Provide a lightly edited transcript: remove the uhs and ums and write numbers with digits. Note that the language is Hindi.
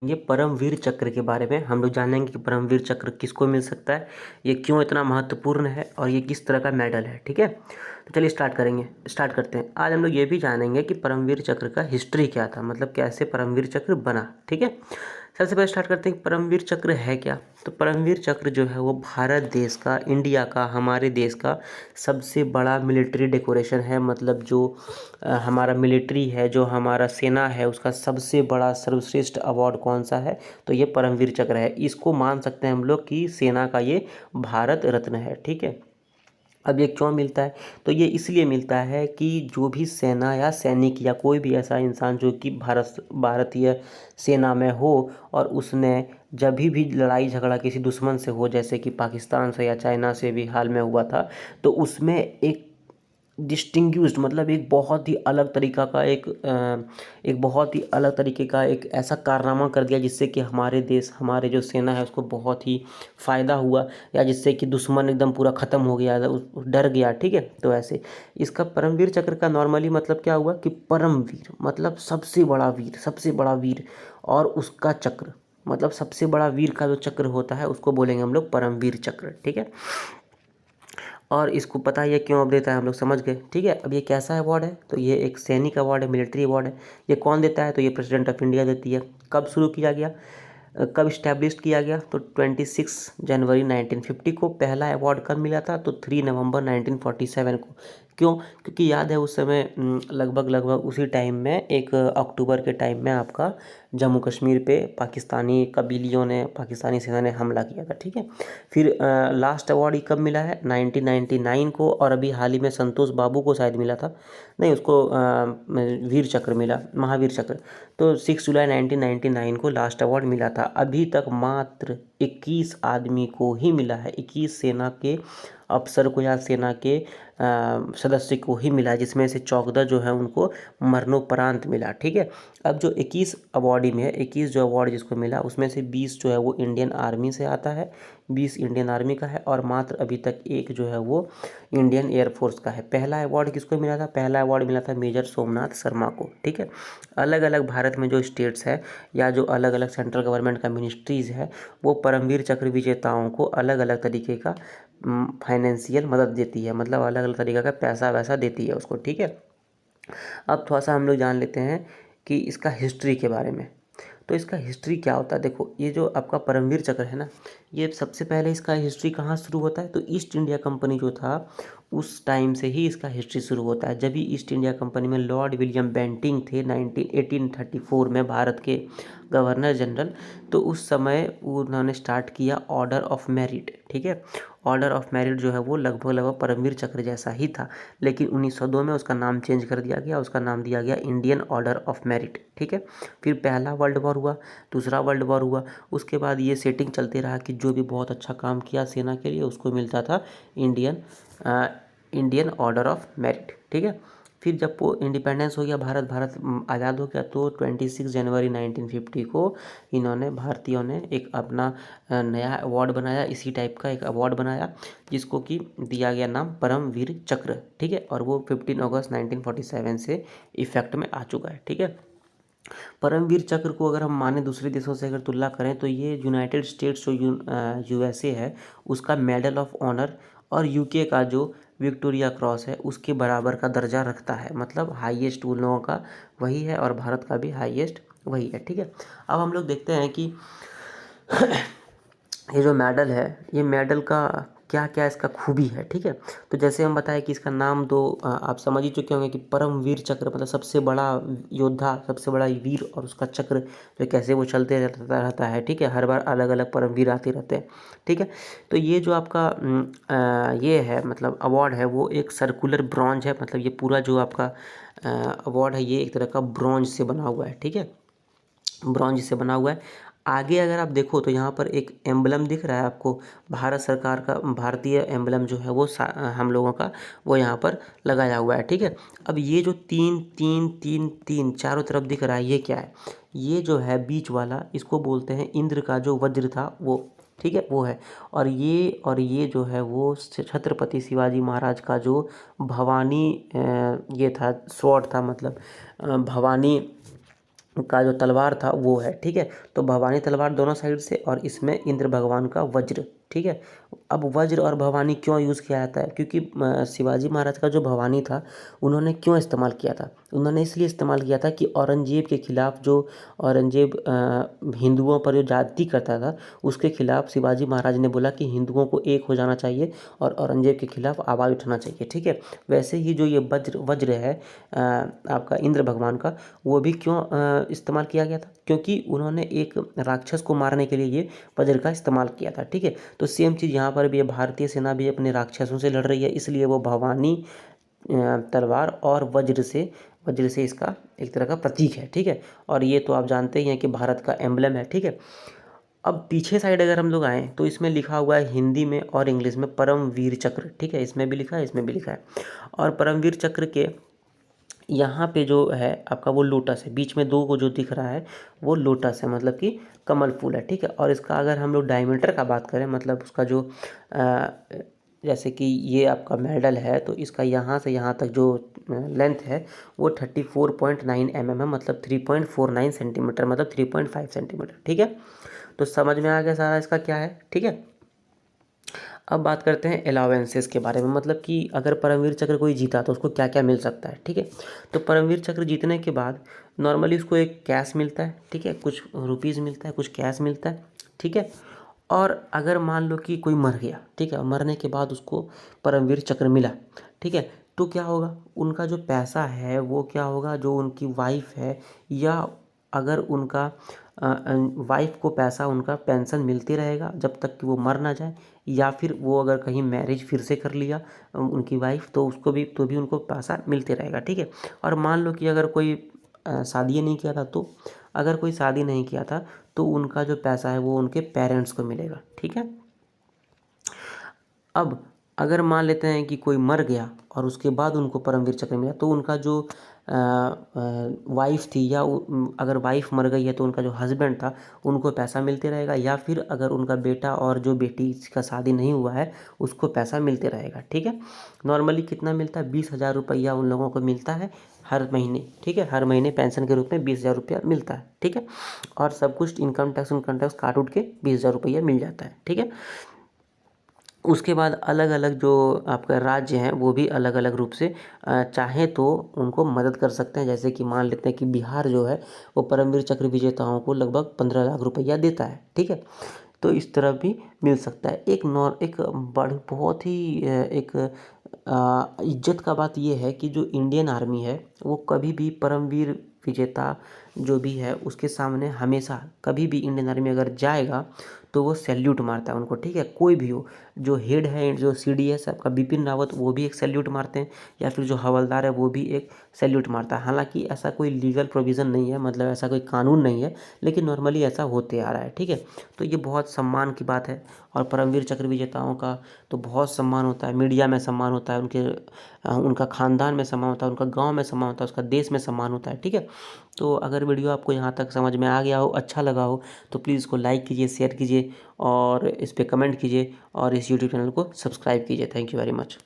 ये परमवीर चक्र के बारे में हम लोग जानेंगे कि परमवीर चक्र किसको मिल सकता है, ये क्यों इतना महत्वपूर्ण है और ये किस तरह का मेडल है। ठीक है, तो चलिए स्टार्ट करते हैं। आज हम लोग ये भी जानेंगे कि परमवीर चक्र का हिस्ट्री क्या था, मतलब कैसे परमवीर चक्र बना। ठीक है, सबसे पहले स्टार्ट करते हैं कि परमवीर चक्र है क्या। तो परमवीर चक्र जो है वो भारत देश का, इंडिया का, हमारे देश का सबसे बड़ा मिलिट्री डेकोरेशन है। मतलब जो हमारा मिलिट्री है, जो हमारा सेना है, उसका सबसे बड़ा सर्वश्रेष्ठ अवार्ड कौन सा है, तो ये परमवीर चक्र है। इसको मान सकते हैं हम लोग कि सेना का ये भारत रत्न है। ठीक है, अब ये क्यों मिलता है, तो ये इसलिए मिलता है कि जो भी सेना या सैनिक या कोई भी ऐसा इंसान जो कि भारतीय सेना में हो और उसने जब भी लड़ाई झगड़ा किसी दुश्मन से हो, जैसे कि पाकिस्तान से या चाइना से भी हाल में हुआ था, तो उसमें एक डिस्टिंग्विश्ड, मतलब एक बहुत ही अलग तरीका का एक बहुत ही अलग तरीके का एक ऐसा कारनामा कर दिया जिससे कि हमारे देश, हमारे जो सेना है उसको बहुत ही फ़ायदा हुआ, या जिससे कि दुश्मन एकदम पूरा ख़त्म हो गया, डर गया। ठीक है, तो ऐसे इसका परमवीर चक्र का नॉर्मली मतलब क्या हुआ कि परमवीर मतलब सबसे बड़ा वीर, सबसे बड़ा वीर, और उसका चक्र मतलब सबसे बड़ा वीर का जो चक्र होता है उसको बोलेंगे हम लोग परमवीर चक्र। ठीक है, और इसको पता ही है क्यों अब देता है, हम लोग समझ गए। ठीक है, अब ये कैसा अवार्ड है, तो ये एक सैनिक अवार्ड है, मिलिट्री अवार्ड है। ये कौन देता है, तो ये प्रेसिडेंट ऑफ इंडिया देती है। कब शुरू किया गया, कब इस्टेब्लिश किया गया, तो 26 जनवरी 1950 को। पहला अवार्ड कब मिला था, तो 3 नवंबर 1947 को। क्यों, क्योंकि याद है उस समय लगभग लगभग उसी टाइम में, 1 अक्टूबर के टाइम में आपका जम्मू कश्मीर पे पाकिस्तानी कबीलियों ने, पाकिस्तानी सेना ने हमला किया था। ठीक है, फिर लास्ट अवार्ड ही कब मिला है, 1999 को, और अभी हाल ही में संतोष बाबू को शायद मिला था, नहीं उसको वीर चक्र मिला, महावीर चक्र। तो 6 जुलाई 1999 को लास्ट अवार्ड मिला था। अभी तक मात्र 21 आदमी को ही मिला है, 21 सेना के अफसर को या सेना के सदस्य को ही मिला है, जिसमें से 14 जो है उनको मरणोपरांत मिला। ठीक है, अब जो 21 अवार्डी में है, 21 जो अवार्ड जिसको मिला उसमें से 20 जो है वो इंडियन आर्मी से आता है, 20 इंडियन आर्मी का है, और मात्र अभी तक एक जो है वो इंडियन एयरफोर्स का है। पहला अवार्ड किसको मिला था, पहला अवार्ड मिला था मेजर सोमनाथ शर्मा को। ठीक है, अलग अलग भारत में जो स्टेट्स है या जो अलग अलग सेंट्रल गवर्नमेंट का मिनिस्ट्रीज़ है, वो परमवीर चक्र विजेताओं को अलग अलग तरीके का फाइनेंशियल मदद देती है, मतलब अलग अलग तरीके का पैसा वैसा देती है उसको। ठीक है, अब थोड़ा सा हम लोग जान लेते हैं कि इसका हिस्ट्री के बारे में। तो इसका हिस्ट्री क्या होता है, देखो ये जो आपका परमवीर चक्र है ना, ये सबसे पहले इसका हिस्ट्री कहाँ शुरू होता है, तो ईस्ट इंडिया कंपनी जो था उस टाइम से ही इसका हिस्ट्री शुरू होता है। जब भी ईस्ट इंडिया कंपनी में लॉर्ड विलियम बेंटिंग थे 1834 में भारत के गवर्नर जनरल, तो उस समय उन्होंने स्टार्ट किया ऑर्डर ऑफ मेरिट। ठीक है, ऑर्डर ऑफ मेरिट जो है वो लगभग लगभग परमवीर चक्र जैसा ही था, लेकिन 1902 में उसका नाम चेंज कर दिया गया, उसका नाम दिया गया इंडियन ऑर्डर ऑफ मेरिट। ठीक है, फिर पहला वर्ल्ड वॉर हुआ, दूसरा वर्ल्ड वॉर हुआ, उसके बाद ये सेटिंग चलते रहा कि जो भी बहुत अच्छा काम किया सेना के लिए उसको मिलता था इंडियन ऑर्डर ऑफ मेरिट। ठीक है, फिर जब वो इंडिपेंडेंस हो गया, भारत आज़ाद हो गया, तो 26 जनवरी 1950 को इन्होंने, भारतीयों ने, एक अपना नया अवार्ड बनाया, इसी टाइप का एक अवार्ड बनाया जिसको कि दिया गया नाम परमवीर चक्र। ठीक है, और वो 15 अगस्त 1947 से इफेक्ट में आ चुका है। ठीक है, परमवीर चक्र को अगर हम माने दूसरे देशों से अगर तुलना करें, तो ये यूनाइटेड स्टेट्स जो यूएसए है उसका मेडल ऑफ ऑनर, और यूके का जो विक्टोरिया क्रॉस है उसके बराबर का दर्जा रखता है, मतलब हाईएस्ट उन लोगों का वही है और भारत का भी हाईएस्ट वही है। ठीक है, अब हम लोग देखते हैं कि ये जो मेडल है, ये मेडल का क्या क्या इसका खूबी है। ठीक है, तो जैसे हम बताएं कि इसका नाम तो आप समझ ही चुके होंगे कि परमवीर चक्र मतलब सबसे बड़ा योद्धा, सबसे बड़ा वीर, और उसका चक्र जो कैसे वो चलते रहता है। ठीक है, हर बार अलग अलग परमवीर आते रहते हैं। ठीक है, तो ये जो आपका ये है मतलब अवार्ड है, वो एक सर्कुलर ब्रॉन्ज है, मतलब ये पूरा जो आपका अवार्ड है ये एक तरह का ब्रॉन्ज से बना हुआ है। ठीक है, ब्रॉन्ज से बना हुआ है। आगे अगर आप देखो तो यहाँ पर एक एम्बलम दिख रहा है आपको, भारत सरकार का भारतीय एम्बलम जो है वो हम लोगों का वो यहाँ पर लगाया हुआ है। ठीक है, अब ये जो तीन तीन तीन तीन चारों तरफ दिख रहा है, ये क्या है, ये जो है बीच वाला इसको बोलते हैं इंद्र का जो वज्र था वो। ठीक है, वो है, और ये जो है वो छत्रपति शिवाजी महाराज का जो भवानी ये था, स्वॉर्ड था, मतलब भवानी का जो तलवार था वो है, ठीक है। तो भवानी तलवार दोनों साइड से, और इसमें इंद्र भगवान का वज्र, ठीक है। अब वज्र और भवानी क्यों यूज़ किया जाता है, क्योंकि शिवाजी महाराज का जो भवानी था उन्होंने क्यों इस्तेमाल किया था, उन्होंने इसलिए इस्तेमाल किया था कि औरंगजेब के खिलाफ, जो औरंगजेब हिंदुओं पर जो जाति करता था उसके खिलाफ शिवाजी महाराज ने बोला कि हिंदुओं को एक हो जाना चाहिए और औरंगजेब के खिलाफ आवाज़ उठाना चाहिए, ठीक है। वैसे ही जो ये वज्र वज्र है आपका इंद्र भगवान का, वो भी क्यों इस्तेमाल किया गया था, क्योंकि उन्होंने एक राक्षस को मारने के लिए ये वज्र का इस्तेमाल किया था, ठीक है। तो सेम चीज़ यहाँ पर भी है, भारतीय सेना भी अपने राक्षसों से लड़ रही है, इसलिए वो भवानी तलवार और वज्र से इसका एक तरह का प्रतीक है, ठीक है। और ये तो आप जानते ही हैं कि भारत का एम्बलम है, ठीक है। अब पीछे साइड अगर हम लोग आएँ तो इसमें लिखा हुआ है हिंदी में और इंग्लिश में परमवीर चक्र, ठीक है। इसमें भी लिखा है, इसमें भी लिखा है। और परमवीर चक्र के यहाँ पे जो है आपका वो लोटस है, बीच में दो को जो दिख रहा है वो लोटस है, मतलब कि कमल फूल है, ठीक है। और इसका अगर हम लोग डायमीटर का बात करें, मतलब उसका जो जैसे कि ये आपका मेडल है तो इसका यहाँ से यहाँ तक जो लेंथ है वो 34.9 mm है, मतलब 3.49 सेंटीमीटर, मतलब 3.5 सेंटीमीटर, ठीक है। तो समझ में आ गया सारा इसका क्या है, ठीक है। अब बात करते हैं अलाउंसेस के बारे में, मतलब कि अगर परमवीर चक्र कोई जीता तो उसको क्या क्या मिल सकता है, ठीक है। तो परमवीर चक्र जीतने के बाद नॉर्मली उसको एक कैश मिलता है, ठीक है, कुछ रुपीज़ मिलता है, कुछ कैश मिलता है, ठीक है। और अगर मान लो कि कोई मर गया, ठीक है, मरने के बाद उसको परमवीर चक्र मिला, ठीक है, तो क्या होगा, उनका जो पैसा है वो क्या होगा, जो उनकी वाइफ है, या अगर उनका वाइफ को पैसा, उनका पेंशन मिलते रहेगा जब तक कि वो मर ना जाए, या फिर वो अगर कहीं मैरिज फिर से कर लिया उनकी वाइफ, तो उसको भी, तो भी उनको पैसा मिलते रहेगा, ठीक है। और मान लो कि अगर कोई शादी नहीं किया था, तो अगर कोई शादी नहीं किया था तो उनका जो पैसा है वो उनके पेरेंट्स को मिलेगा, ठीक है। अब अगर मान लेते हैं कि कोई मर गया और उसके बाद उनको परमवीर चक्र मिला, तो उनका जो वाइफ थी, या अगर वाइफ मर गई है तो उनका जो हस्बैंड था उनको पैसा मिलते रहेगा, या फिर अगर उनका बेटा और जो बेटी का शादी नहीं हुआ है उसको पैसा मिलते रहेगा, ठीक है। नॉर्मली कितना मिलता है, 20,000 रुपया उन लोगों को मिलता है हर महीने, ठीक है। हर महीने पेंशन के रूप में 20,000 रुपया मिलता है, ठीक है। और सब कुछ इनकम टैक्स काट उठ के 20,000 रुपया मिल जाता है, ठीक है। उसके बाद अलग अलग जो आपका राज्य हैं वो भी अलग अलग रूप से चाहे तो उनको मदद कर सकते हैं, जैसे कि मान लेते हैं कि बिहार जो है वो परमवीर चक्र विजेताओं को लगभग 15 लाख रुपया देता है, ठीक है। तो इस तरह भी मिल सकता है। एक बड़ी बहुत ही एक इज्जत का बात ये है कि जो इंडियन आर्मी है वो कभी भी परमवीर विजेता जो भी है उसके सामने हमेशा कभी भी इंडियन आर्मी अगर जाएगा तो वो सैल्यूट मारता है उनको, ठीक है, कोई भी हो। जो हेड है, जो CDS आपका बिपिन रावत, वो भी एक सैल्यूट मारते हैं, या फिर जो हवलदार है वो भी एक सैल्यूट मारता है। हालांकि ऐसा कोई लीगल प्रोविज़न नहीं है, मतलब ऐसा कोई कानून नहीं है, लेकिन नॉर्मली ऐसा होते आ रहा है, ठीक है। तो ये बहुत सम्मान की बात है। और परमवीर चक्र विजेताओं का तो बहुत सम्मान होता है, मीडिया में सम्मान होता है, उनका ख़ानदान में सम्मान होता है, उनका गाँव में सम्मान होता है, उसका देश में सम्मान होता है, ठीक है। तो अगर वीडियो आपको यहाँ तक समझ में आ गया हो, अच्छा लगा हो, तो प्लीज़ इसको लाइक कीजिए, शेयर कीजिए और इस पर कमेंट कीजिए और इस यूट्यूब चैनल को सब्सक्राइब कीजिए। Thank you very much.